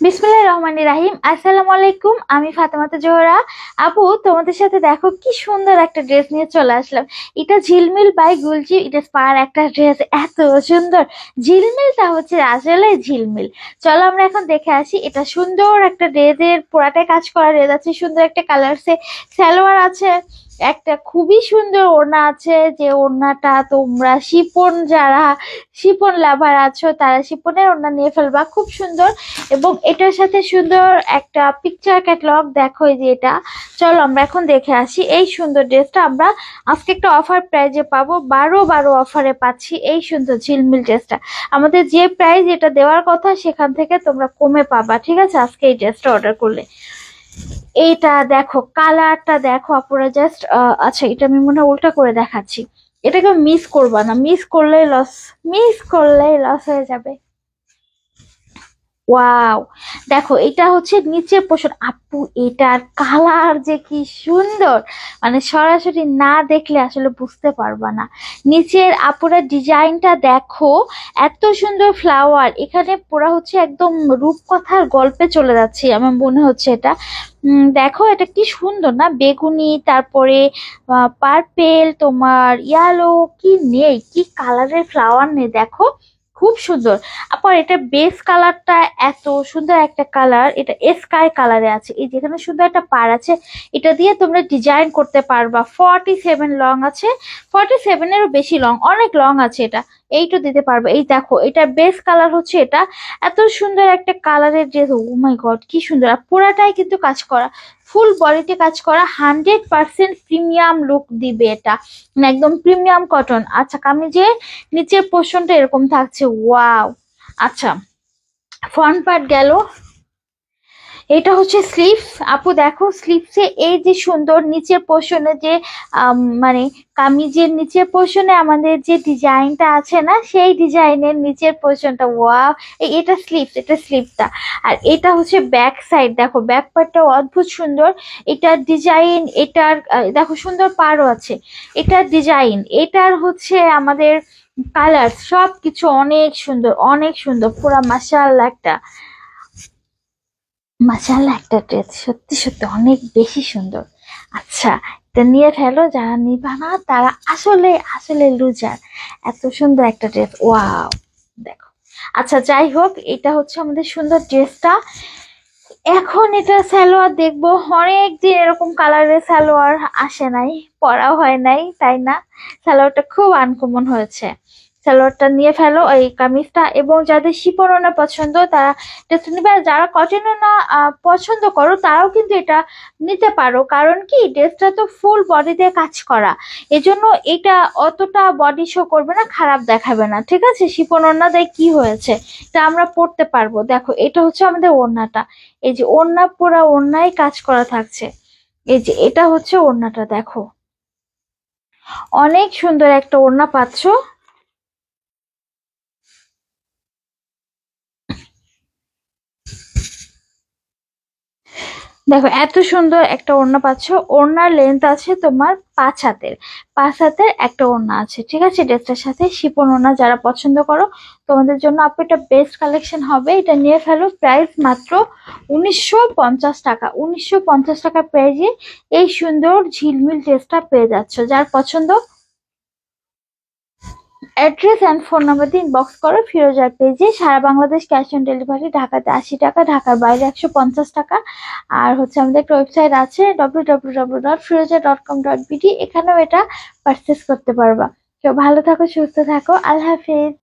বিসমিল্লাহির রহমানির রাহিম। আসসালামু আলাইকুম, আমি ফাতেমাতুজ জোহরা। আপু, তোমাদের সাথে দেখো কি সুন্দর একটা ড্রেস নিয়ে চলে আসলাম। এটা ঝিলমিল বাই গুলজি, এটা স্পার একটা ড্রেস, এত সুন্দর। ঝিলমিলটা হচ্ছে আসলে ঝিলমিল। চলো আমরা এখন দেখে আসি। এটা সুন্দর একটা ড্রেসের পুরাটাই কাজ করা ড্রেস আছে, সুন্দর একটা কালার সালোয়ার আছে, একটা খুবই সুন্দর ওড়না আছে। যে ওড়নাটা তোমরা শিপন, যারা শিপন লাভার আছো তারা শিপনের ওড়না নিয়ে ফেলবা, খুব সুন্দর। এবং এটার সাথে সুন্দর একটা পিকচার ক্যাটালগ দেখো, এই যে এটা। চলো আমরা এখন দেখে আসি। এই সুন্দর ড্রেসটা আমরা আজকে একটা অফার প্রাইজে পাবো, 12 অফারে পাচ্ছি এই সুন্দর ঝিলমিল ড্রেসটা। আমাদের যে প্রাইস এটা দেওয়ার কথা সেখান থেকে তোমরা কমে পাবা, ঠিক আছে, আজকে এই ড্রেসটা অর্ডার করলে। এইটা দেখো, কালারটা দেখো আপুরা, জাস্ট আচ্ছা এটা আমি মনে হয় উল্টা করে দেখাচ্ছি। এটাকে মিস করবা না, মিস করলেই লস হয়ে যাবে। ওয়াও, দেখো এটা হচ্ছে নিচের পোর্শন। আপু, এটার কালার যে কি সুন্দর, মানে সরাসরি না দেখলে আসলে বুঝতে পারবা না। নিচের আপুরা ডিজাইনটা দেখো, এত সুন্দর ফ্লাওয়ার। এখানে পুরা হচ্ছে একদম রূপকথার গল্পে চলে যাচ্ছে আমার মনে হচ্ছে এটা। দেখো এটা কি সুন্দর না, বেগুনি, তারপরে পার্পেল, তোমার ইয়ালো, কি নেই, কি কালারের ফ্লাওয়ার নেই, দেখো খুব সুন্দর। আবার এটা বেস কালারটা এত সুন্দর একটা কালার, এটা স্কাই কালারে আছে। এই যেখানে সুন্দর একটা পার আছে, এটা দিয়ে তোমরা ডিজাইন করতে পারবা। 47 লং আছে, 47-এরও বেশি লং, অনেক লং আছে এটা। এইটা দিতে পারবে। এই দেখো, এটা বেস কালার হচ্ছে এটা। এত সুন্দর একটা কালারের ড্রেস, ও মাই গড কি সুন্দর। আর পুরাটাই কিন্তু কাজ করা, ফুল বডিতে কাজ করা, 100% প্রিমিয়াম লুক দিবে এটা, মানে একদম প্রিমিয়াম কটন। আচ্ছা, কামিজের নিচের পোর্শনটা এরকম থাকছে, ওয়াও। আচ্ছা, ফ্রন্ট পার্ট গেল। এটা হচ্ছে স্লিভস। আপু দেখো, স্লিভসে এই যে সুন্দর নিচের পোর্শনে যে মানে কামিজের নিচের পোর্শনে আমাদের যে ডিজাইনটা আছে না, সেই ডিজাইনের নিচের পোর্শনটা, ওয়াও। এটা স্লিভস, এটা স্লিভটা। আর এটা হচ্ছে ব্যাক সাইড, দেখো ব্যাক পার্টটাও অদ্ভুত সুন্দর। এটার ডিজাইন, এটার দেখো সুন্দর পাড়ও আছে। এটার ডিজাইন, এটার হচ্ছে আমাদের কালার, সব কিছু অনেক সুন্দর, অনেক সুন্দর। পুরা মাশাআল্লাহ একটা ড্রেস, সত্যি সত্যি অনেক বেশি সুন্দর। আচ্ছা, এটা নিয়ে ফেলো, যারা নিবা না তারা আসলে আসলে লুজার। এত সুন্দর একটা ড্রেস, ওয়াও। দেখো, আচ্ছা যাই হোক, এটা হচ্ছে আমাদের সুন্দর ড্রেসটা। এখন এটা সালোয়ার দেখবো। অনেকদিন এরকম কালারের সালোয়ার আসে নাই, পরাও হয় নাই, তাই না? সালোয়ারটা খুব আনকমন হয়েছে। সালোয়ারটা নিয়ে ফেলো, এই কামিজটা। এবং যাদের শিফন ওড়না পছন্দ তারা এটা নিবে। আর যারা কটন ওড়না পছন্দ করো তারাও কিন্তু এটা নিতে পারো, কারণ কি ড্রেসটা তো ফুল বডিতে কাজ করা, এজন্য এটা অতটা বডি শো করবে না, খারাপ দেখাবে না, ঠিক আছে। শিফন ওড়না দেয় কি হয়েছে, এটা আমরা পরতে পারবো। দেখো এটা হচ্ছে আমাদের ওড়নাটা, এই যে ওড়না, পুরা ওড়নায় কাজ করা থাকছে। এই যে এটা হচ্ছে ওড়নাটা, দেখো অনেক সুন্দর একটা ওড়না পাচ্ছো। দেখো এত সুন্দর একটা ওড়না পাচ্ছ। ওড়নার লেন্থ আছে তোমার 5 হাতের, 5 হাতের একটা ওড়না আছে, ঠিক আছে। ড্রেসটার সাথে শিপন ওড়না যারা পছন্দ করো তোমাদের জন্য আপু এটা বেস্ট কালেকশন হবে। এটা নিয়ে ফেলো। প্রাইস মাত্র 1950 টাকা। 1950 টাকা প্রাইজে এই সুন্দর ঝিলমিল ড্রেসটা পেয়ে যাচ্ছ। যার পছন্দ অ্যাড্রেস অ্যান্ড ফোন নাম্বার দিয়ে ইনবক্স করো ফিরোজার পেজে। সারা বাংলাদেশ ক্যাশ অন ডেলিভারি, ঢাকাতে 80 টাকা, ঢাকার বাইরে 150 টাকা। আর হচ্ছে আমাদের একটা ওয়েবসাইট আছে www.firoza.com.bd, এখানেও এটা পারচেস করতে পারবা। তো ভালো থাকো, সুস্থ থাকো, আল্লাহ হাফিজ।